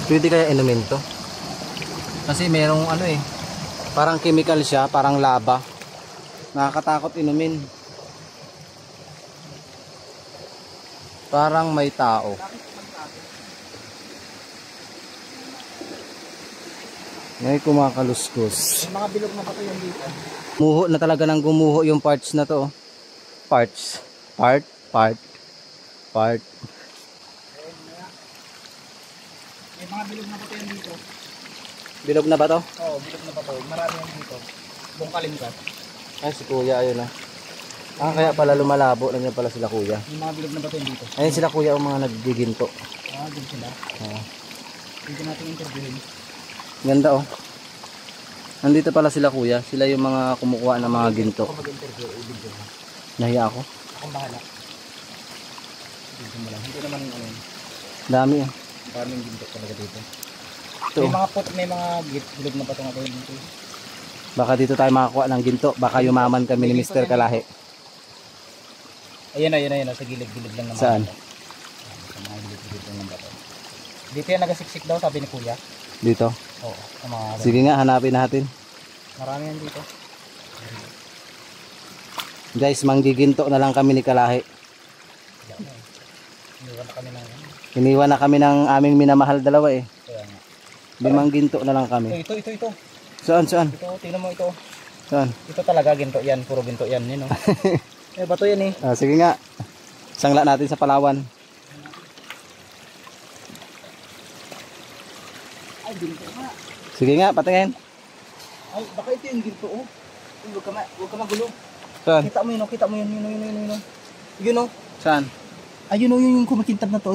Pwede kaya inumin to? Kasi merong ano eh, parang chemical siya, parang lava. Nakakatakot inumin. Parang may tao. May kumakaluskos. May mga bilog na pato yan dito. Muho na talaga ng gumuho yung parts na to. Parts. Part. May mga bilog na pato yan dito. Bilog na ba to? Oo, bilog na pato. Marami yan dito. Bungkalin ka. Ay, si kuya, ayun na. Kaya pala lumalabo. Nandiyan pala sila kuya. May mga bilog na pato yan dito. Ayun sila kuya, ang mga naggiginto. Doon sila. Hindi natin interviewin. Ganda oh. Nandito pala sila kuya. Sila yung mga kumukuha ng mga ginto. Ako mag-interview, ibig ko. Nahiya ako. Akong bahala. Hindi naman ano. Dami ah. Maraming ginto talaga dito. Ito. May mga bilog na pato nga tayo dito. Baka dito tayo makakuha ng ginto. Baka yumaman kami ni Mr. Kalahi. Ayan. Sa gilid-gilid lang naman. Saan? Sa mga gilid-gilid lang ng bato. Dito yan nagasiksik daw, sabi ni kuya. Dito? Oo. Mga Sige nga, hanapin natin. marami yan dito. Guys, manggiginto na lang kami ni Kalahi. Iniwan na kami ng aming minamahal dalawa eh. Kaya nga. 5 ginto na lang kami. Ito. Saan? Ito, tingnan mo ito. Saan? Ito talaga ginto yan, puro ginto yan, yun oh. Bato yan eh. Sige nga. Sangla natin sa Palawan. Ay, ginto nga. Sige nga, patingin. Ay, baka ito yung ginto oh. Huwag ka magulo. Saan? Kita mo yun, yun oh. Saan? Ay, yun oh, yung kumikintab na to,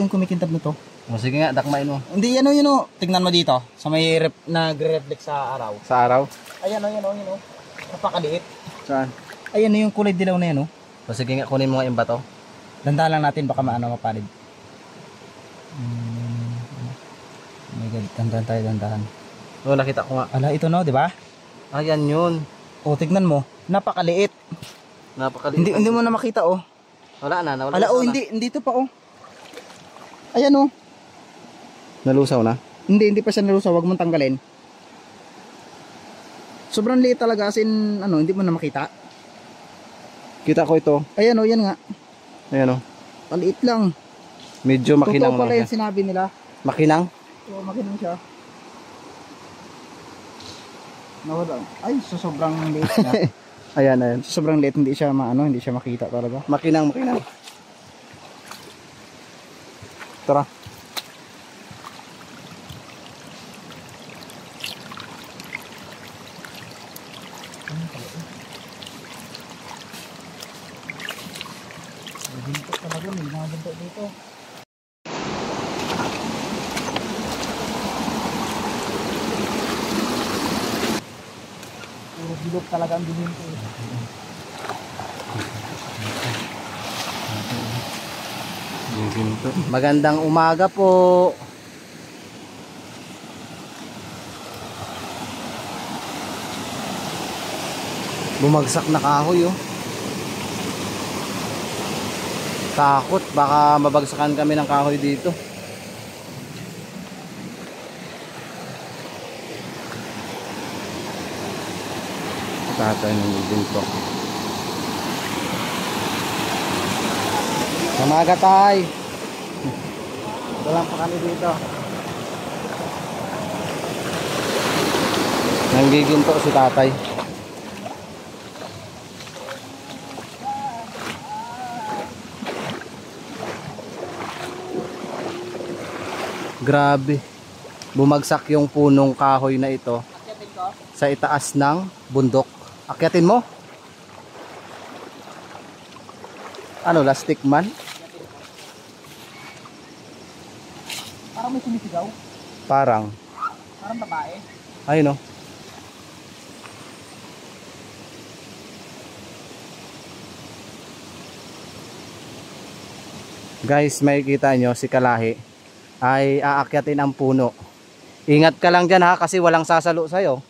Sige nga, dakmain mo. Hindi, yun oh. Tingnan mo dito, sa may nagre-reflect sa araw. Sa araw? Ayan oh. Napakaliit. Saan? Ayan yung kulay dilaw na yan oh. Sige nga, kunin mo nga yung bato. Dandahan lang natin, baka mapalid. Oh my God, dandahan. Oo, nakita ko nga. Ala, ito no, di ba? Ayan yun. O, tignan mo, napakaliit. Napakaliit. Hindi mo na makita oh. Wala na, nawala. Ala, oh, hindi ito pa oh. Ayan oh. Nalusaw na? Hindi pa siya nalusaw, wag mong tanggalin. Sobrang liit talaga, as in, hindi mo na makita. Kita ko ito. Ayan oh, yan nga. Ayan oh. Maliit lang. Medyo makinang. Totoo pala yung sinabi nila. Makinang? Oo, makinang siya. Nawala. Ay, so sobrang liit niya. Ayan. Sobrang liit, hindi siya makita talaga. Makinang. Tara. Ginto talaga, may mga ginto dito. Puro bilog talaga ang ginto. Magandang umaga po. Bumagsak na kahoy oh. Takot, baka mabagsakan kami ng kahoy dito. Tatay ng ginto. Umaga tay. Walang pa kami dito. Nanggiginto si tatay. Grabe. Bumagsak yung punong kahoy na ito sa itaas ng bundok. Akyatin mo? Ano, lastik man? Parang may sumisigaw. Parang Babae. ayun oh. Guys, makikita nyo si Kalahi ay aakyatin ang puno. Ingat ka lang dyan ha, kasi walang sasalo sa'yo.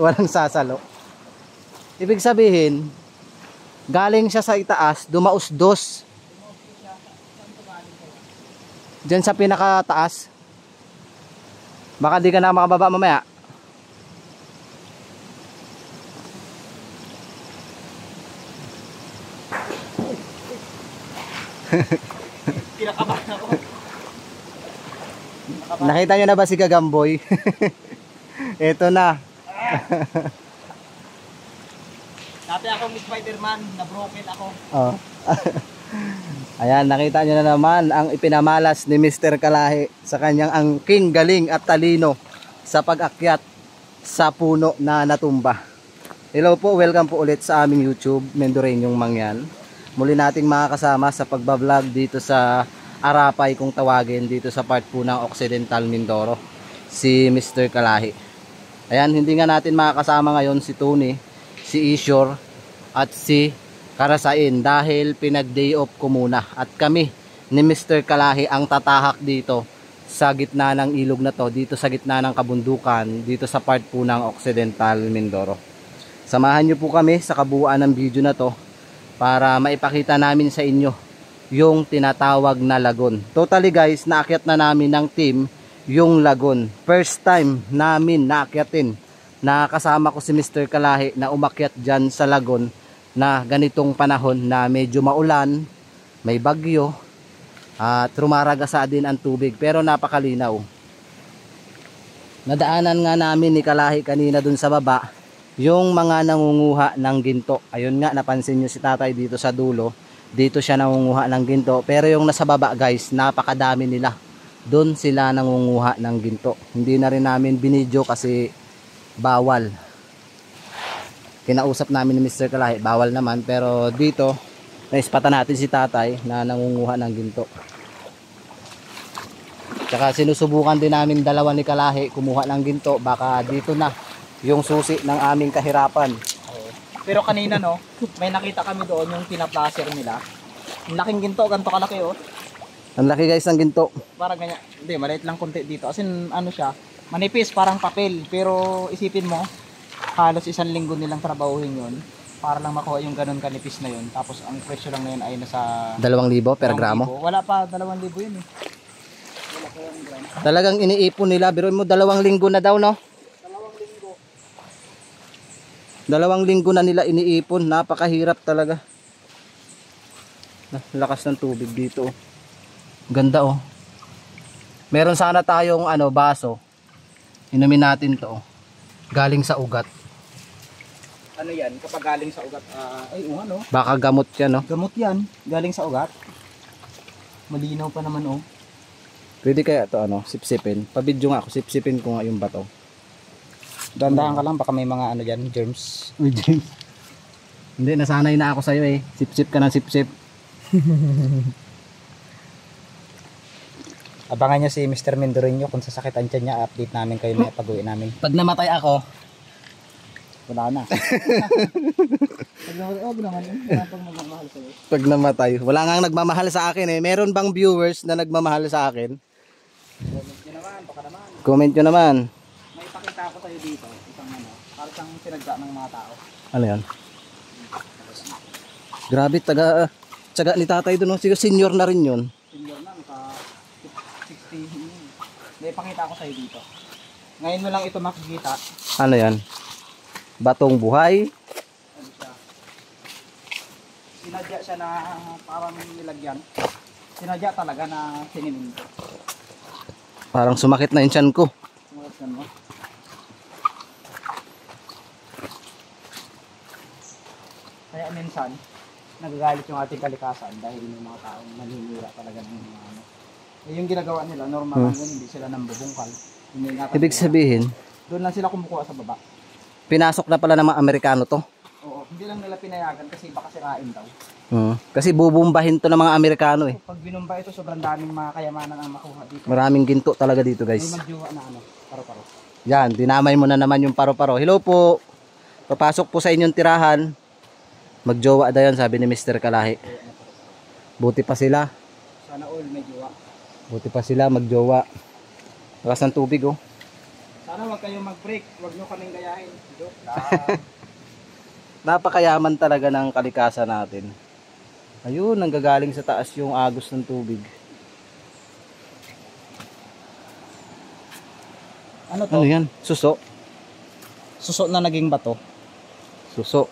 Walang sasalo. Ibig sabihin, galing siya sa itaas, dumausdos. Diyan sa pinakataas. Baka di ka na makababa mamaya. Kinakabahan ako. Nakita nyo na ba si Gagamboy? Ito na. Dati akong Spider-Man, na-broken ako. Oh. Ayan, nakita nyo na naman ang ipinamalas ni Mr. Kalahi sa kanyang angking galing at talino sa pag-akyat sa puno na natumba. Hello po, welcome po ulit sa aming YouTube, Mendoreñong Mangyan. Muli nating makakasama sa pagbablog dito sa Arapay kung tawagin, dito sa part po ng Occidental Mindoro, si Mr. Kalahi. Ayan, hindi nga natin makakasama ngayon si Tony, si Ishor at si Karasain dahil pinag-day off ko muna. At kami ni Mr. Kalahi ang tatahak dito sa gitna ng ilog na to, dito sa gitna ng kabundukan, dito sa part po ng Occidental Mindoro. Samahan nyo po kami sa kabuuan ng video na to para maipakita namin sa inyo yung tinatawag na lagon. Totally guys, naakyat na namin ng team yung lagon. First time namin naakyatin. Nakasama ko si Mr. Kalahi na umakyat dyan sa lagon na ganitong panahon na medyo maulan, may bagyo, at rumaragasa din ang tubig pero napakalinaw. Nadaanan nga namin ni Kalahi kanina dun sa baba yung mga nangunguha ng ginto. Ayun nga, napansin nyo si tatay dito sa dulo, dito siya nangunguha ng ginto, pero yung nasa baba guys, napakadami nila. Doon sila nangunguha ng ginto. Hindi na rin namin binidyo kasi bawal. Kinausap namin ni Mr. Kalahi, bawal naman, pero dito naispatan natin si tatay na nangunguha ng ginto. Tsaka sinusubukan din namin dalawa ni Kalahi kumuha ng ginto, baka dito na yung susi ng aming kahirapan. Pero kanina no, may nakita kami doon yung pinaplaser nila. Ang laking ginto, ganito kalaki oh. Ang laki guys ng ginto. Parang ganyan. Hindi, maliit lang konti dito. As in, ano siya, manipis, parang papel. Pero isipin mo, halos 1 linggo nilang trabahuhin yun para lang makuha yung ganun kanipis na yun. Tapos ang presyo lang na yun ay nasa 2,000 per 2,000. gramo. Wala pa, 2,000 yun eh. Wala pa yung gramo. Talagang iniipon nila. Biruin mo 2 linggo na daw, no? 2 linggo na nila iniipon. Napakahirap talaga. Lakas ng tubig dito. Ganda oh. Meron sana tayong baso. Inumin natin to. Galing sa ugat. Ano yan? Kapag galing sa ugat, ay ano? Baka gamot yan, no? Gamot yan. Galing sa ugat. Malinaw pa naman oh. Pwede kaya to sipsipin. Pabidyo nga ako, sipsipin ko nga yung bato. Dandahan ka lang, baka may mga ano dyan, germs. Uy, James. Hindi, nasanay na ako sa'yo eh. Sip-sip ka ng sip-sip. Abangan nyo si Mr. Mendoreño kung sasakitan siya niya, update namin kayo na pag-uwi namin. Pag namatay ako, Wala na. pag namatay, wala nga nagmamahal sa akin eh. Meron bang viewers na nagmamahal sa akin? Comment nyo naman, baka naman. Comment nyo naman. May ipakita ako tayo dito, isang para siyang sinagda ng mga tao. Ano yan? Grabe, tsaga ni tatay doon. Siguro senior na rin yun. Senior na, naka 60. May ipakita ako tayo dito. Ngayon mo lang ito makikita. Ano yan? Batong buhay. Ano siya? Sinadya siya na parang nilagyan. Sinadya talaga na siniminto. Parang sumakit na yung tiyan ko. Sumakit mo. Kaya minsan, nagagalit yung ating kalikasan dahil may mga taong naninira talaga ng mga ano. Eh, yung ginagawa nila, normal lang yun, hindi sila nambubungkal. Ibig sabihin, doon lang sila kumukuha sa baba. pinasok na pala ng mga Amerikano to. Oo, hindi lang nila pinayagan kasi baka sirain daw. Kasi bubumbahin to ng mga Amerikano eh. Pag binumba ito, sobrang daming mga kayamanan ang makuha dito. Maraming ginto talaga dito May guys. magjuwa na ano, paro-paro. Yan, dinamay mo na naman yung paro-paro. Hello po. Papasok po sa inyong tirahan. Magjowa daw yan, sabi ni Mr. Kalahi. Buti pa sila. Sana all may juwa. Buti pa sila magjowa. Lakas ng tubig oh. Sana wag kayong mag-break, wag nyo kaming gayahin. Napakayaman talaga ng kalikasan natin. Ayun, nanggagaling sa taas yung agos ng tubig. Ano to? Ano yan? Suso? Suso na naging bato. Suso.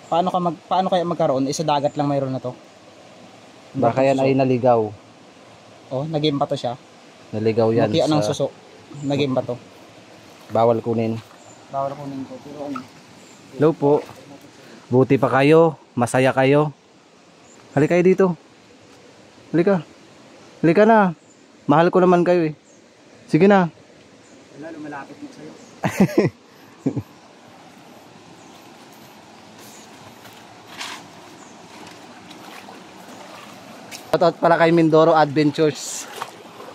Paano kaya magkaroon? Isa dagat lang mayroon na to. Baka yan ay naligaw. Oh, naging bato siya. Naligaw yan Matiya ng sa... suso. Naging bato. Bawal kunin. Bawal kunin ko. Pero ano? Hello po. Buti pa kayo. Masaya kayo. Halika kayo dito. Halika. Halika na. Mahal ko naman kayo eh. Sige na. Wala, lumalapit mo sa'yo. Shoutout pala kay Mindoro Adventures.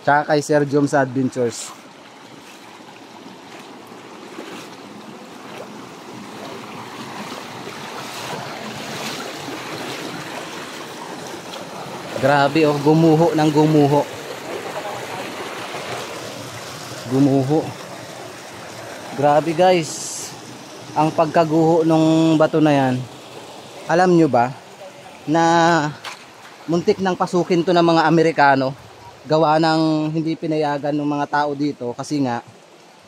Tsaka kay Sir Jom sa Adventures. Grabe oh, gumuho ng gumuho. Gumuho. Grabe guys. Ang pagkaguho ng bato na yan. Alam nyo ba na muntik nang pasukin to ng mga Amerikano, gawa ng hindi pinayagan ng mga tao dito kasi nga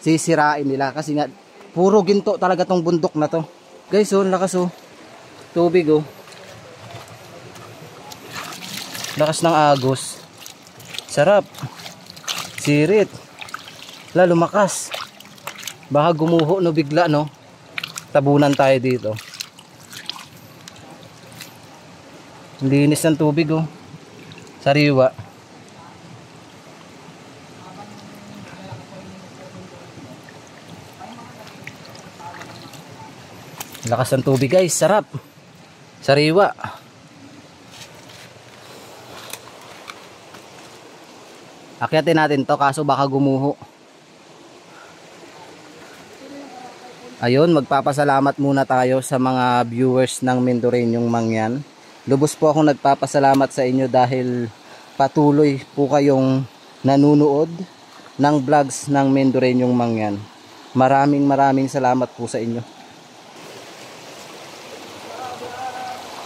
sisirain nila kasi nga puro ginto talaga tong bundok na to. Guys, oh, lakas oh. Tubig oh. Lakas ng agos. Sarap. Sirit. Lalo lumakas. Baka gumuho no bigla no. Tabunan tayo dito. Linis ng tubig oh. Sariwa. Lakas ng tubig guys, sarap. Sariwa. Akyatin natin to kaso baka gumuho. Ayun, magpapasalamat muna tayo sa mga viewers ng Mendoreñong Mangyan. Lubos po akong nagpapasalamat sa inyo dahil patuloy po kayong nanunood ng vlogs ng Mendoreñong Mangyan. Maraming salamat po sa inyo.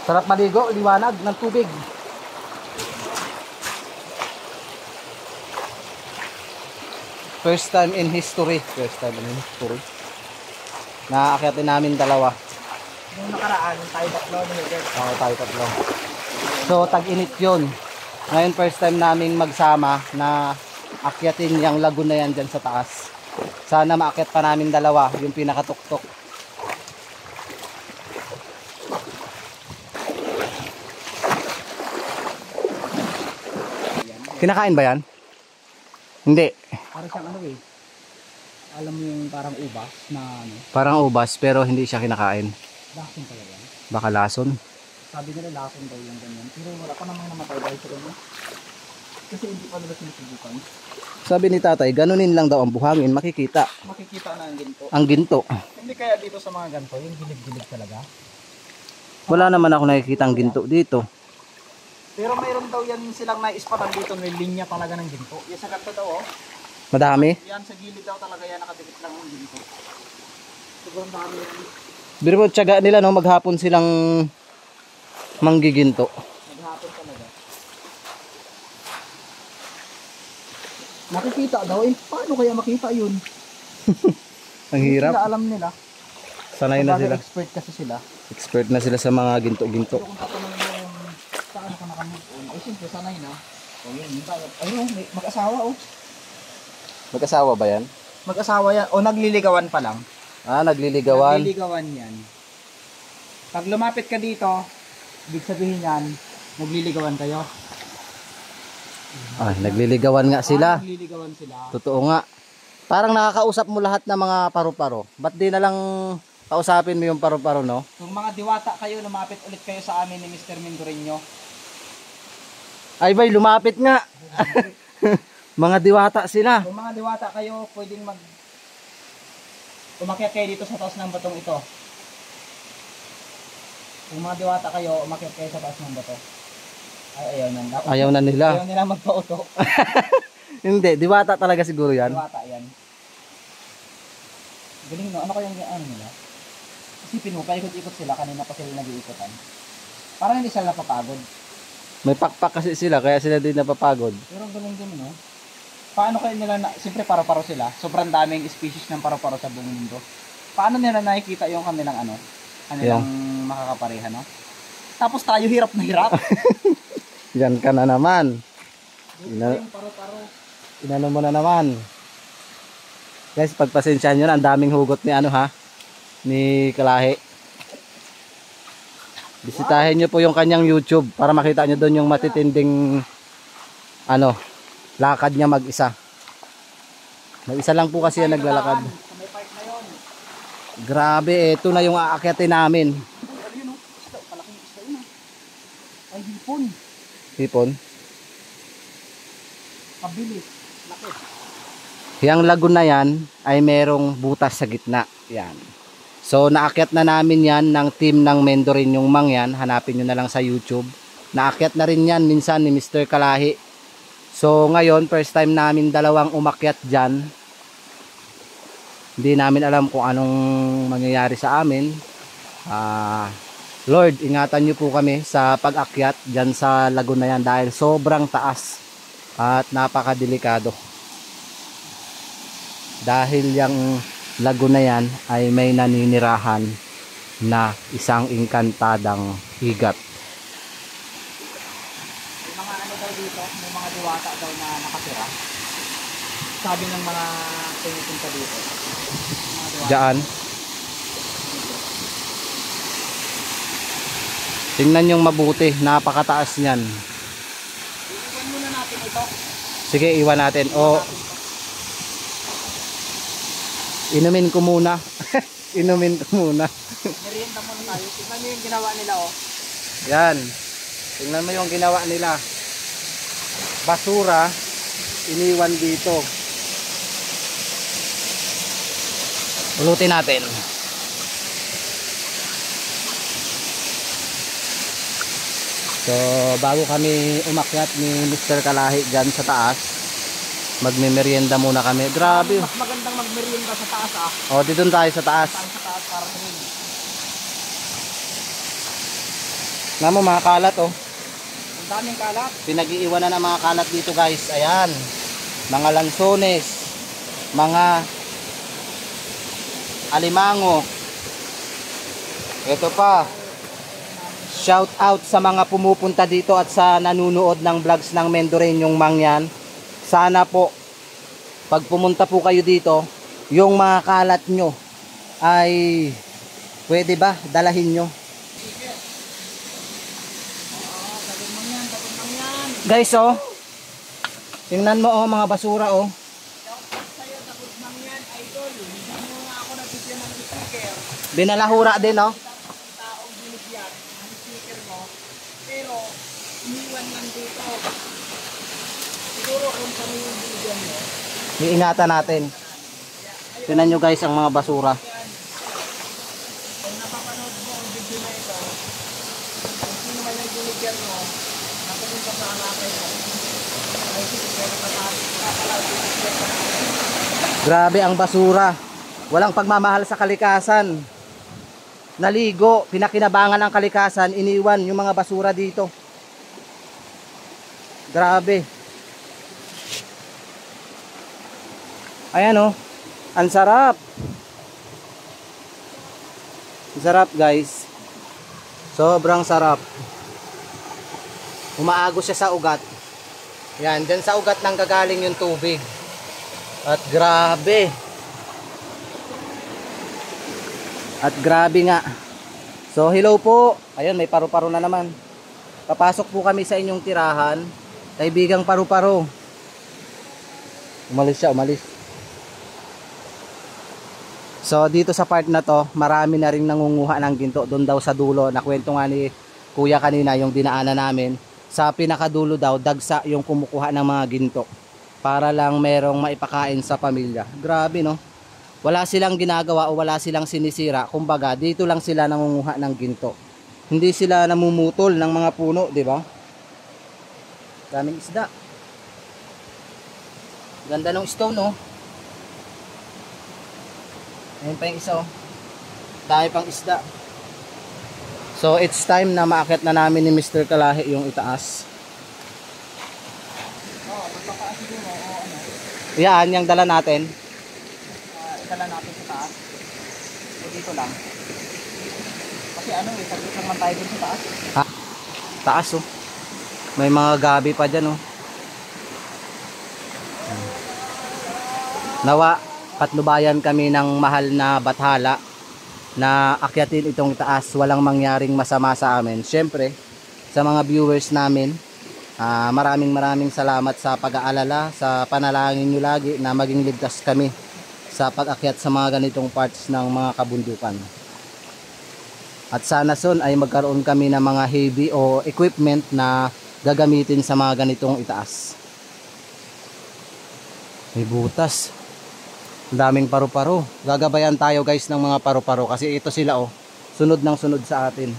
Sarap maligo, liwanag ng tubig. First time in history. Naaakyatin namin dalawa. Nung nakaraan, tayo tatlo. Oo, tayo tatlo. So, tag-init yun. Ngayon, first time naming magsama na akyatin yung lagoon na yan dyan sa taas. Sana maakyat pa namin dalawa, yung pinakatuktok. Kinakain ba yan? Hindi. Parang siyang ano eh. Alam mo yung parang ubas na ano. Parang ubas pero hindi siya kinakain. Lason pala yan. Baka lason. Sabi nila lason daw yung ganyan. Pero wala pa namang namatay dahil sa ganyan. Kasi hindi pa nila sinusubukan. Sabi ni tatay, ganunin lang daw ang buhangin, makikita. Makikita na ang ginto. Ang ginto. Hindi kaya dito sa mga ganito, yung gilid-gilid talaga. Wala naman ako nakikita ang ginto dito. Pero mayroon daw yan silang naispatan dito, may linya talaga ng ginto. Yan sa ganito daw oh. Madami. Yan sa gilid daw talaga yan, nakadikit lang ang ginto. Sobrang dami yan. Pero po, tiyaga nila no, maghapon silang manggiginto. Maghapon talaga. Nakikita daw eh. Paano kaya makita yun? Ang hirap. Sila alam nila. Sanay na sila. Expert kasi sila. Expert na sila sa mga ginto-ginto. Pero kung tatanungin mo yung saan ka nakamove on, ay siyempre sanay na. O yun, ayun, mag-asawa oh. Mag-asawa ba yan? Mag-asawa yan. O nagliligawan pa lang. Ah, nagliligawan. Nagliligawan yan. Pag lumapit ka dito, ibig sabihin yan, nagliligawan kayo. Ah, nagliligawan nga sila. Nagliligawan sila. Totoo nga. Parang nakakausap mo lahat ng mga paru-paro. Ba't di na lang kausapin mo yung paru-paro, no? Kung mga diwata kayo, lumapit ulit kayo sa amin ni Mr. Mendoreño. Ay bay, lumapit nga. Mga diwata sila. Kung mga diwata kayo, pwedeng umakyat kayo dito sa taas ng batong ito. Kung mga diwata kayo, umakyat kayo sa taas ng bato. Ay, ayaw na. Ayaw na nila. Ayaw nila magpauto. Hindi, diwata talaga siguro yan. Diwata yan. Galing no, ano kayang ano nila? Isipin mo, paikot-ikot sila, kanina pa sila nag-iikotan. Parang hindi sila napapagod. May pakpak kasi sila, kaya sila din napapagod. Pero galing din no. paano kayo nila na, siyempre paro-paro sila, sobrang daming species ng paro-paro sa buong mundo. Paano nila nakikita yung kanilang ano, kanilang makakapareha, no? Tapos tayo hirap na hirap. Yan ka na naman. Yung paro-paro. Inano mo na naman. Guys, pagpasensyahan nyo na, ang daming hugot ni ano ha, ni Kalahi. Bisitahin nyo po yung kanyang YouTube para makita nyo doon yung matitinding ano, lakad niya mag-isa. Mag-isa lang po kasi yan naglalakad. May part na yun. Grabe, ito na yung aakyatin namin. Ayun, isda, palaking isda yun. Ay, hipon. Hipon. Pabilis. Laki. Yang lagoon na yan ay merong butas sa gitna. Yan. So naakyat na namin yan ng team ng Mendorin yung Mangyan. Hanapin nyo na lang sa YouTube. Naakyat na rin yan minsan ni Mr. Kalahi. So ngayon first time namin dalawang umakyat dyan. Hindi namin alam kung anong mangyayari sa amin. Lord, ingatan nyo po kami sa pag-akyat dyan sa lagoon na yan dahil sobrang taas at napakadelikado. Dahil yung lagoon na yan ay may naninirahan na isang inkantadang higat. May mga ano daw dito, may mga diwata daw na nakatira. Sabi ng mga pumupunta dito. Mga diwata. Diyan. Tingnan yung mabuti, napakataas niyan. Iwan muna natin ito. Sige, iwan natin. O, inumin ko muna. Inumin ko muna. Merienda muna tayo. Tignan nyo yung ginawa nila, oh. Yan. Tingnan mo yung ginawa nila. Basura, iniwan dito. Ulutin natin. So, bago kami umakyat ni Mr. Kalahi dyan sa taas, magme-merienda muna kami. Grabe. Mas magandang magmerienda sa taas, ah. O, dito tayo sa taas. Saan sa taas para sa rin. Nga mo, mga kalat, oh. Ang daming kalat. Pinag-iiwanan ng mga kalat dito, guys. Ayan. Mga lansones. Mga alimango. Ito pa. Shout out sa mga pumupunta dito at sa nanunood ng vlogs ng Mendorin yung Mangyan. Sana po pag pumunta po kayo dito, yung mga kalat nyo ay pwede ba dalahin nyo? Guys, oh. Tingnan mo, oh, mga basura, oh. Binalahura din, oh. Pero, iniwan lang dito. Siguro kung kami yung bigyan mo. Iingatan natin. Tingnan nyo, guys, ang mga basura. Kung napapanood mo ang video na ito, kung sino man yung binigyan mo, napunta sa alakay mo, ay siguro Grabe ang basura. Walang pagmamahal sa kalikasan. Naligo, pinakinabangan ang kalikasan, iniwan yung mga basura dito. Grabe. Ayan, oh. Ang sarap. Ang sarap, guys. Sobrang sarap. Umaagos siya sa ugat. Yan, dyan sa ugat nang gagaling yung tubig. At grabe. At grabe nga. So hello po. Ayun, may paru-paro na naman. Papasok po kami sa inyong tirahan. Kaibigang paru-paro. Umalis siya, umalis. So dito sa part na to, marami na rin nangunguha ng ginto. Doon daw sa dulo, nakwento nga ni Kuya kanina yung dinaanan namin. Sa pinakadulo daw, dagsa yung kumukuha ng mga ginto. Para lang merong maipakain sa pamilya. Grabe, no? Wala silang ginagawa o wala silang sinisira. Kumbaga, dito lang sila nangunguha ng ginto. Hindi sila namumutol ng mga puno, di ba? Daming isda. Ganda ng stone, no? Ayun pa yung isa, oh. Dami pang isda. So, it's time na maakyat na namin ni Mr. Kalahi yung itaas. magpapaan siguro, o ano. Yan, yung dala natin. Dala natin sa taas. O dito lang. Kasi ano eh, saglit lang man tayo dun sa taas. Ha? Taas oh. May mga gabi pa dyan oh. Nawa, patnubayan kami ng mahal na bathala na akyatin itong taas. Walang mangyaring masama sa amin. Siyempre, sa mga viewers namin, maraming salamat sa pag-aalala, sa panalangin nyo lagi na maging ligtas kami sa pag-akyat sa mga ganitong parts ng mga kabundukan. At sana son ay magkaroon kami ng mga heavy o equipment na gagamitin sa mga ganitong itaas. May butas. Ang daming paru-paro. Gagabayan tayo guys ng mga paru-paro kasi ito sila oh. Sunod ng sunod sa atin.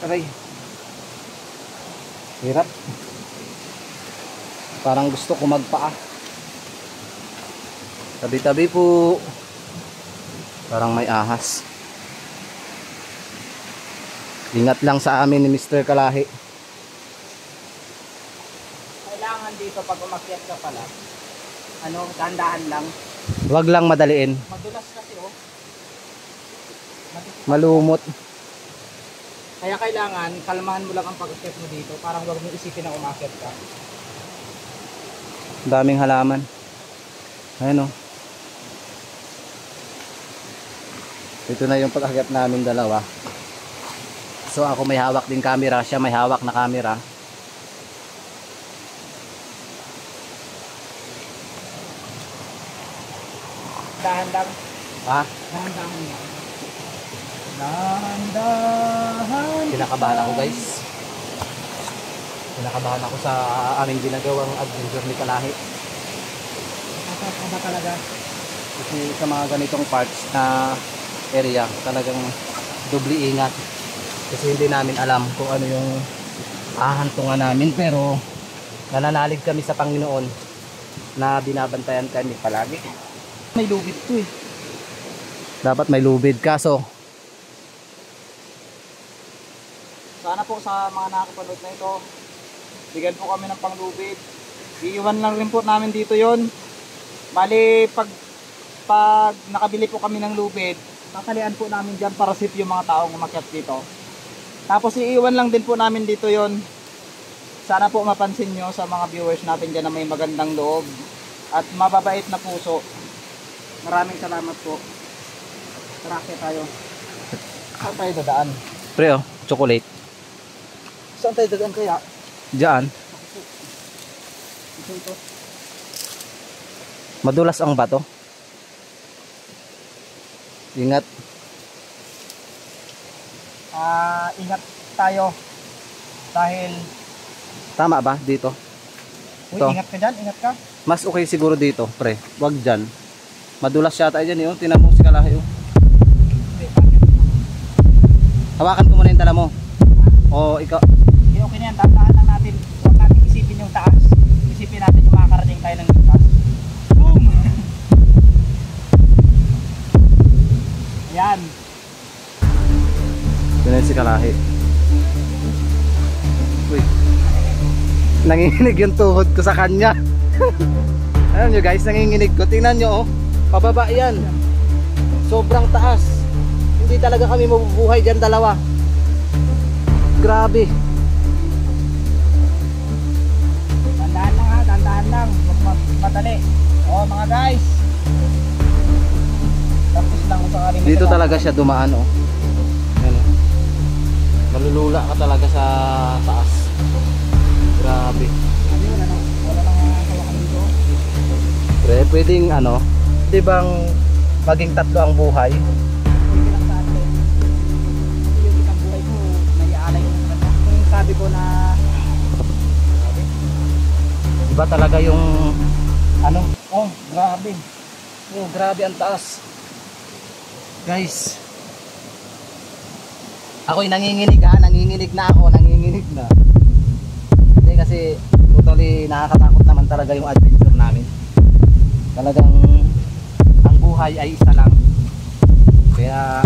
Aray. Hirap. Parang gusto ko magpaa. Tabi-tabi po. Parang may ahas. Ingat lang sa amin ni Mr. Kalahi. Kailangan dito pag umakyat ka pala, dahan-dahan lang. Huwag lang madaliin. Madulas kasi oh. Malumot. Kaya kailangan, kalmahan mo lang ang pag-akyat mo dito. Parang huwag mo isipin na umakyat ka. Daming halaman. Ayan oh. Ito na yung pag-akyat namin dalawa. So ako may hawak din camera, siya may hawak na camera. Dahan-dahan. Ha? Dahan-dahan lang. Dahan-dahan. Kinakabahan ako guys. Kinakabahan ako sa aming ginagawang adventure ni Kalahi. Nakakaba talaga. Kasi sa mga ganitong parts na area, talagang dubli ingat. Kasi hindi namin alam kung ano yung ahantungan namin. Pero nananalig kami sa Panginoon na binabantayan kami palagi. May lubid to eh. Dapat may lubid. Kaso Sana po sa mga nakakapanood na ito, bigyan po kami ng panglubid. Iiwan lang rin po namin dito yon. Bali, pag nakabili po kami ng lubid, tatalian po namin dyan para safe yung mga taong umakyat dito. Tapos iiwan lang din po namin dito yon. Sana po mapansin nyo sa mga viewers natin dyan na may magandang loob at mababait na puso. Maraming salamat po. Tara, tayo. Saan tayo dadaan? pre oh, chocolate. Saan tayo dadaan kaya? Diyan. Ito. Madulas ang bato. Ingat. Ingat tayo. Dahil Tama ba dito? uy, Ito. ingat ka dyan, ingat ka. Mas okay siguro dito, pre. Wag dyan. Madulas yata dyan yun. Tinan mo si Kalahi oh. Hawakan ko muna yung tala mo. O ikaw. Hindi, okay na yan, dahan lang natin. Huwag natin isipin yung taas. Isipin natin yung makakarating tayo ng taas. Boom! Ayan. Yun si Kalahi. Uy. Nanginginig yung tuhod ko sa kanya. Alam nyo guys, nanginginig ko. Tingnan nyo oh. Pababa yan. Sobrang taas. Hindi talaga kami mabubuhay dyan dalawa. Grabe. Dandahan lang ha, dandahan lang. Huwag madali. O mga guys. Tapos lang kung sakaling Dito talaga siya dumaan oh. Yan oh. Malulula ka talaga sa taas. Grabe. Wala nang hawakan dito. Pre, pwedeng ano, di bang maging tatlo ang buhay? Hindi lang sa atin. Hindi yung isang buhay mo, naiaalay yung ano. Kung sabi ko na Iba talaga yung ano, oh, grabe. Oh, grabe ang taas. Guys. Ako'y nanginginig ha, nanginginig na ako, nanginginig na. Hindi kasi totally nakakatakot naman talaga yung adventure namin. Talagang ang buhay ay isa lang. Kaya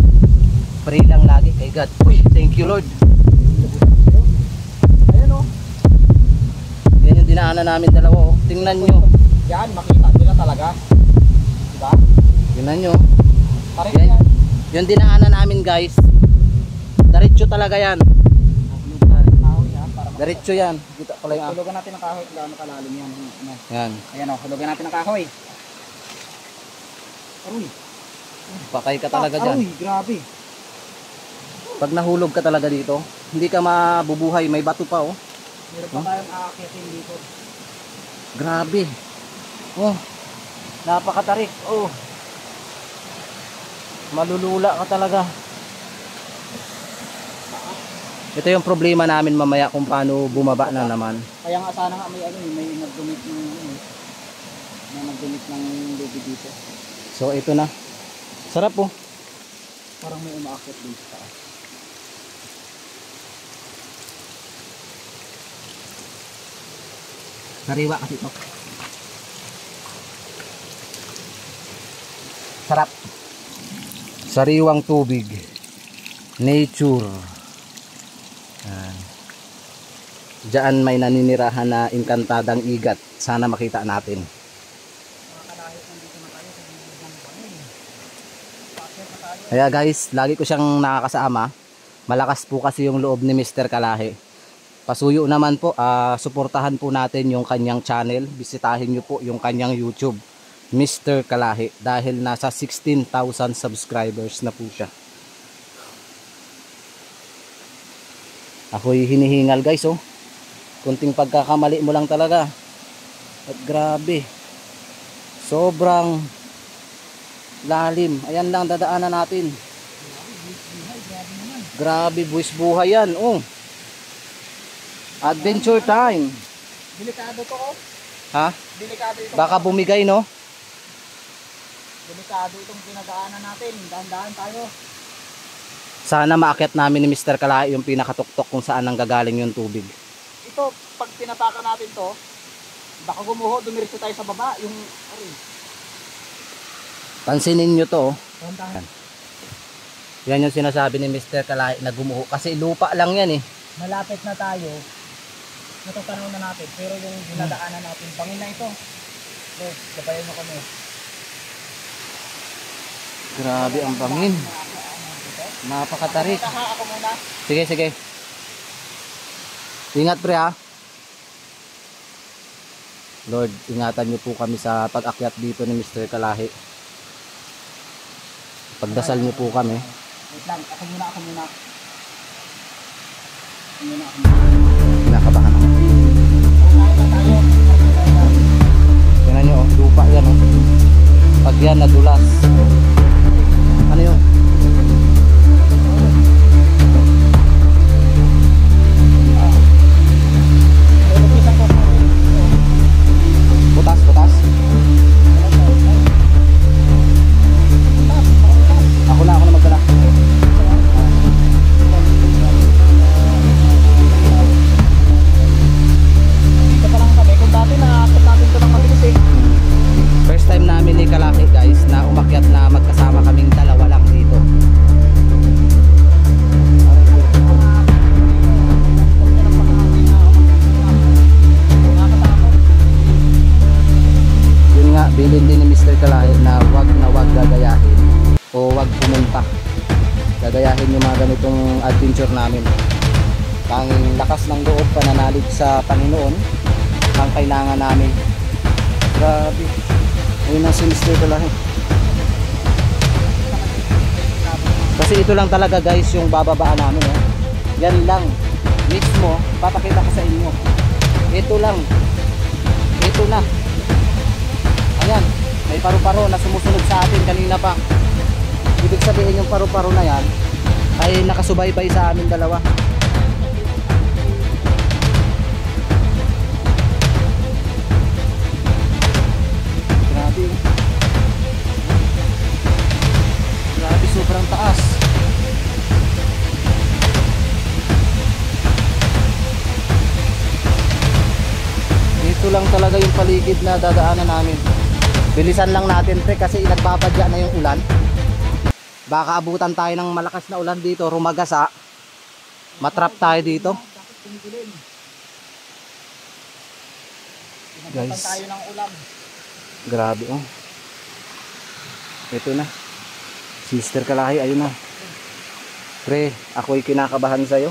pray lang lagi kay God. Uy, thank you Lord. ayan o. dinaanan namin dalawa oh. Tingnan nyo. Yan, makita nila talaga. Diba? Tingnan nyo. Pareho Yan. yan. Yung dinaanan namin guys. Diretso talaga yan. Kahoy yan, para Diretso yan. Kita pala yung hulugan natin ng kahoy, gaano kalalim yan. Ano. yan. Ayan o, hulugan natin ng kahoy. Aroy. Pakay ka talaga dyan. Aroy, grabe. Pag nahulog ka talaga dito, hindi ka mabubuhay. May bato pa oh. Meron pa tayong aakyatin dito. Grabe. Oh. Napakatarik. Oh. Malulula ka talaga. Ito yung problema namin mamaya kung paano bumaba na naman. Kaya nga sana nga may ano, may nag-donate ng lubi dito. So ito na. Sarap oh. Parang may umaakyat dito sa taas. Sariwa kasi ito. Sarap. Sariwang tubig. Nature. Diyan may naninirahan na inkantadang igat. Sana makita natin. Kaya guys, lagi ko siyang nakakasama. Malakas po kasi yung loob ni Mr. Kalahi. Pasuyo naman po, suportahan po natin yung kanyang channel. Bisitahin nyo po yung kanyang YouTube, Mr. Kalahi. Dahil nasa 16,000 subscribers na po siya. Ako'y hinihingal guys oh. Kunting pagkakamali mo lang talaga. At grabe. Sobrang lalim. Ayan lang dadaanan natin. Grabe buwis buhay yan oh. Adventure time. Delikado to oh. Ha? Delikado ito. Baka bumigay no? Delikado itong pinagaanan natin. Dahan-dahan tayo. Sana maakyat namin ni Mr. Kalahi yung pinakatuktok kung saan nanggagaling yung tubig. Ito, pag tinatakan natin to, baka gumuho, dumiretso tayo sa baba. Yung, aray. Pansinin nyo to oh. Dahan-dahan. Yan yung sinasabi ni Mr. Kalahi na gumuho. Kasi lupa lang yan eh. Malapit na tayo. Natutanaw na natin. Pero yung dinadaanan natin, bangin na ito. Okay, gabayan mo kami. Grabe ang bangin. Napakatarik. Ako muna. Sige, sige. Ingat pre ha. Lord, ingatan niyo po kami sa pag-akyat dito ni Mr. Kalahi. Pagdasal niyo po kami. Wait lang, ako muna. Ako muna. Kinakabahan ako. Tingnan nyo oh, lupa yan oh. Pag yan nadulas. Ano yun? Butas, butas. Ako na magdala. Ito pa lang kami. Kung dati nakakot natin ito ng mabilis eh. First time namin ni Kalahi guys na umakyat na magkasama kaming dalawa lang dito. Yun nga, bilin din ni Mr. Kalahi na wag gagayahin o wag pumunta. Gagayahin yung mga ganitong adventure namin. Tanging lakas ng loob, pananalig sa Panginoon ang kailangan namin. Grabe. Ayun ang si Mr. Kalahi. Kasi ito lang talaga guys yung bababaan namin eh. Yan lang mismo, papakita ko sa inyo. Ito lang. Ito na. Ayan, may paru-paro na sumusunod sa atin kanina pa. Ibig sabihin yung paru-paro na yan ay nakasubaybay sa amin dalawa. Grabe. Grabe, sobrang taas. Ito lang talaga yung paligid na dadaanan namin. Bilisan lang natin pre kasi nagpapadya na yung ulan. Baka abutan tayo ng malakas na ulan dito, rumagasa. Matrap tayo dito. Nagpuntan Guys. tayo ng ulam. Grabe oh. Ito na. Sister Kalahi, ayun na. Pre, ako'y kinakabahan sa'yo.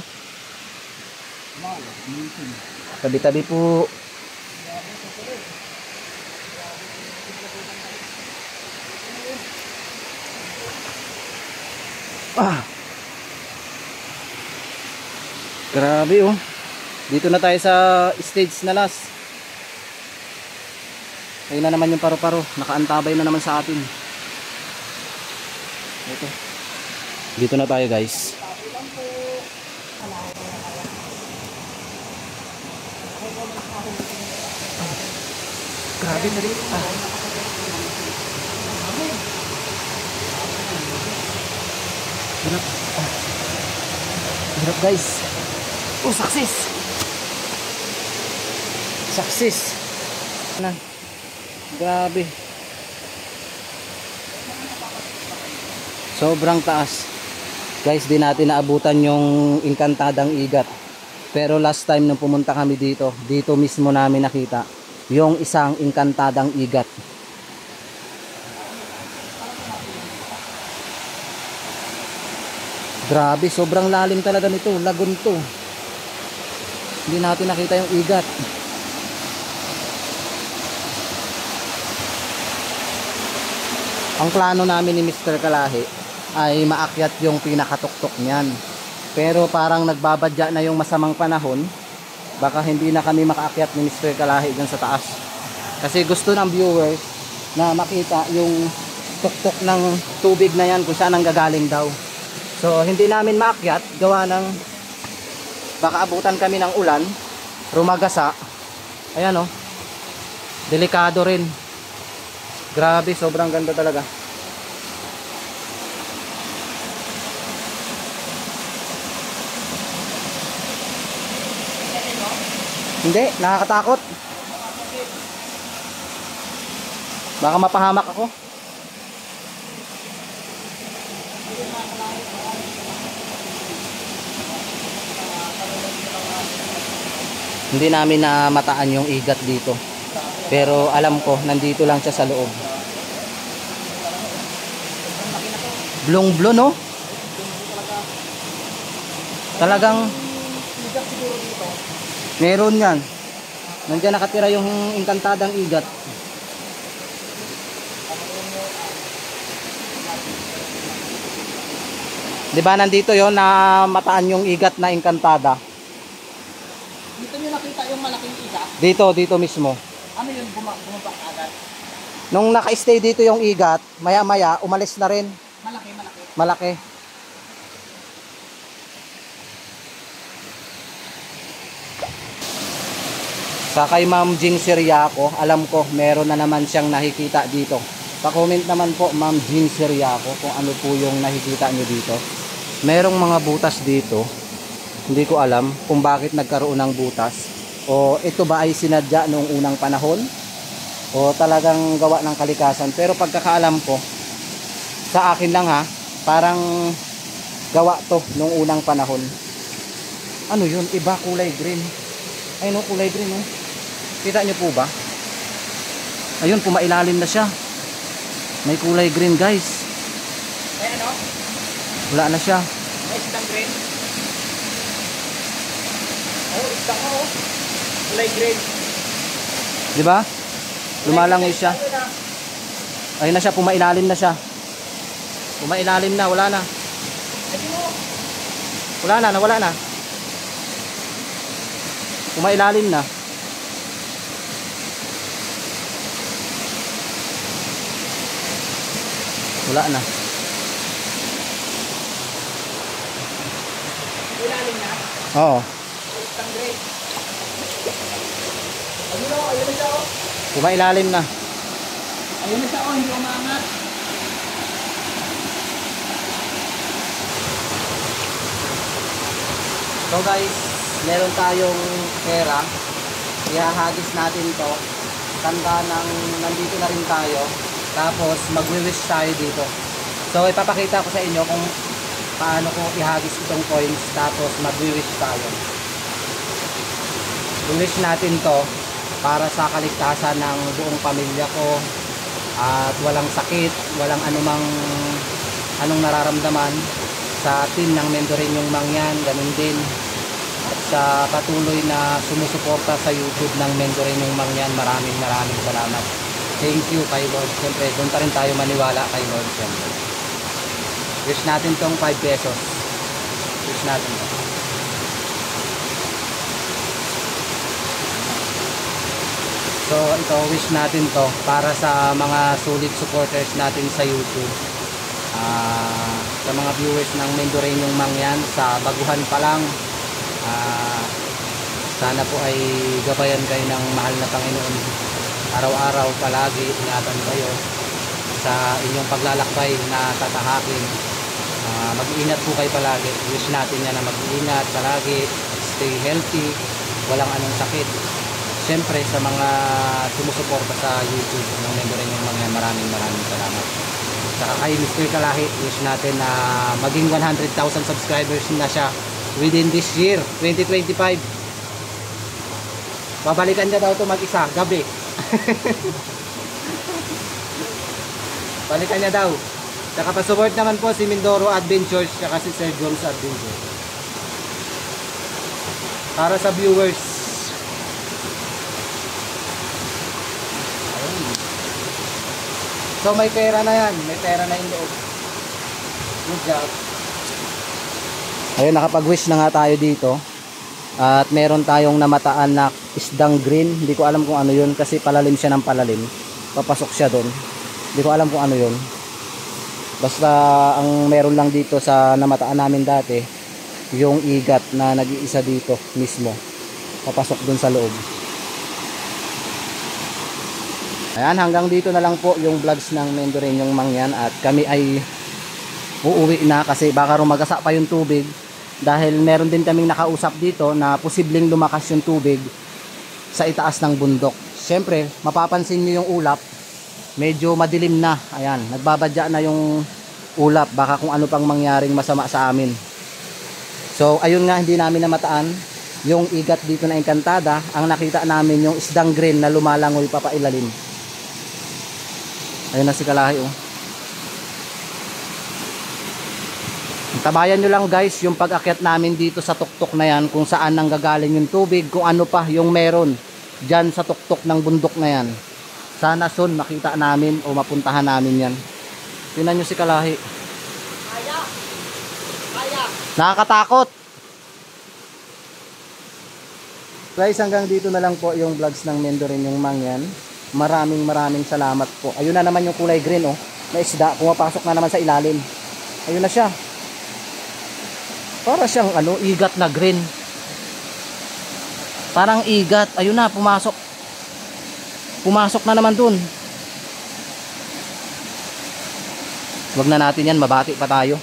Tabi-tabi po. Ah. Grabe oh. Dito na tayo sa stage na last. Ayun na naman yung paru-paro. Nakaantabay na naman sa atin. Ito. Dito na tayo guys. Grabe na rin. Hirap. Hirap guys. Oh, success. Success. Grabe. Sobrang taas. Guys, di natin naabutan yung Inkantadang Igat. Pero last time nung pumunta kami dito, dito mismo namin nakita yung isang Inkantadang Igat. Grabe, sobrang lalim talaga nito. Lagon to. Hindi natin nakita yung igat. Ang plano namin ni Mr. Kalahi ay maakyat yung pinakatuktok niyan. Pero parang nagbabadya na yung masamang panahon. Baka hindi na kami makaakyat ni Mr. Kalahi dyan sa taas. Kasi gusto ng viewers na makita yung tuktok ng tubig na yan kung saan ang gagaling daw. So hindi namin maakyat gawa ng baka abutan kami ng ulan, rumagasa. Ayan oh. Delikado rin. Grabe, sobrang ganda talaga. Hindi, nakakatakot. Baka mapahamak ako. Hindi namin na mataan yung igat dito. Pero alam ko, nandito lang siya sa loob. Blong-blong, no? Talagang meron yan. Nandiyan nakatira yung Inkantadang Igat. Diba nandito yon na mataan yung igat na Inkantada? Dito nyo nakita yung malaking igat? Dito mismo. Ano yun, bumaba agad? Nung naka-stay dito yung igat, maya-maya, umalis na rin. Malaki. Malaki. Sa kay Ma'am Jing Siriaco, alam ko, meron na naman siyang nakikita dito. Pa-comment naman po, Ma'am Jing Siriaco, kung ano po yung nakikita nyo dito. Merong mga butas dito. Hindi ko alam kung bakit nagkaroon ng butas. O ito ba ay sinadya noong unang panahon? O talagang gawa ng kalikasan? Pero pagkakaalam ko, sa akin lang ha, parang gawa to noong unang panahon. Ano yun? Iba, kulay green. Ay no, kulay green no. Kita nyo po ba? Ayun, pumailalim na siya. May kulay green guys. Eh ano? Wala na siya. May isdang green? Oh, isdang ko oh. Kulay green. Diba? Lumalangoy siya. Ayun na siya, pumailalim na siya. Pumailalim na, wala na. Wala na, nawala na. Pumailalim na. Wala na. Ilalim na? Oo. Isdang green. Ayun na siya oh. Pumailalim na. Ayun na siya oh, hindi umangat. So guys, meron tayong pera. Ihahagis natin to. Tanda ng nandito na rin tayo. Tapos magwi-wish tayo dito. So ipapakita ko sa inyo kung paano ko ihagis itong coins. Tapos magwi-wish tayo. I-wish natin to. para sa kaligtasan ng buong pamilya ko at walang sakit, walang anong nararamdaman sa team ng Mendoreñong Mangyan, ganun din. At sa patuloy na sumusuporta sa YouTube ng Mendoreñong Mangyan, maraming salamat. Thank you kay Lord. Siyempre, doon pa rin tayo maniwala kay Lord. Siyempre. Wish natin tong 5 pesos. Wish natin to. So, ito, wish natin to para sa mga solid supporters natin sa YouTube. Sa mga viewers ng Mendoreñong Mangyan, sa baguhan pa lang, sana po ay gabayan kayo ng mahal na Panginoon. Araw-araw palagi ingatan kayo sa inyong paglalakbay na tatahakin. Mag-iingat po kayo palagi. Wish natin yan na mag-iingat palagi, stay healthy, walang anong sakit. Siyempre sa mga sumusuporta sa YouTube ng Mendoreñong Mangyan, maraming salamat. Saka kay Mr. Kalahi, wish natin na maging 100,000 subscribers na siya within this year, 2025. Babalikan niya daw ito mag-isa, gabi. Balikan niya daw. Saka pa-support naman po si Mindoro Adventures saka si Sir Jones Adventures. Para sa viewers. Ayun. So may pera na yan. May pera na yung loob. Good job. Ayun, nakapag-wish na nga tayo dito. At meron tayong namataan na isdang green. Hindi ko alam kung ano yun kasi palalim siya ng palalim. Papasok siya doon. Hindi ko alam kung ano yun. Basta ang meron lang dito sa namataan namin dati, yung igat na nag-iisa dito mismo. Papasok doon sa loob. Ayan, hanggang dito na lang po yung vlogs ng Mendoreñong Mangyan. At kami ay uuwi na kasi baka rumagasa pa yung tubig. Dahil meron din kaming nakausap dito na posibleng lumakas yung tubig sa itaas ng bundok. Siyempre, mapapansin nyo yung ulap. Medyo madilim na. Ayan, nagbabadya na yung ulap. Baka kung ano pang mangyaring masama sa amin. So, ayun nga, hindi namin namataan yung igat dito na Encantada. Ang nakita namin yung isdang green na lumalangoy papailalim. Ayun na si Kalahi, oh. Tabayan nyo lang guys yung pag-akyat namin dito sa tuktok na yan, kung saan nanggagaling yung tubig, kung ano pa yung meron dyan sa tuktok ng bundok na yan. Sana soon makita namin o mapuntahan namin yan. Tingnan nyo si Kalahi. Nakakatakot. Guys, hanggang dito na lang po yung vlogs ng Mendoreñong Mangyan. Maraming salamat po. Ayun na naman yung kulay green, oh, na isda, pumapasok na naman sa ilalim. Ayun na siya. Para siyang ano, igat na green. Parang igat. Ayun na, pumasok. Pumasok na naman dun. Wag na natin yan, mabati pa tayo.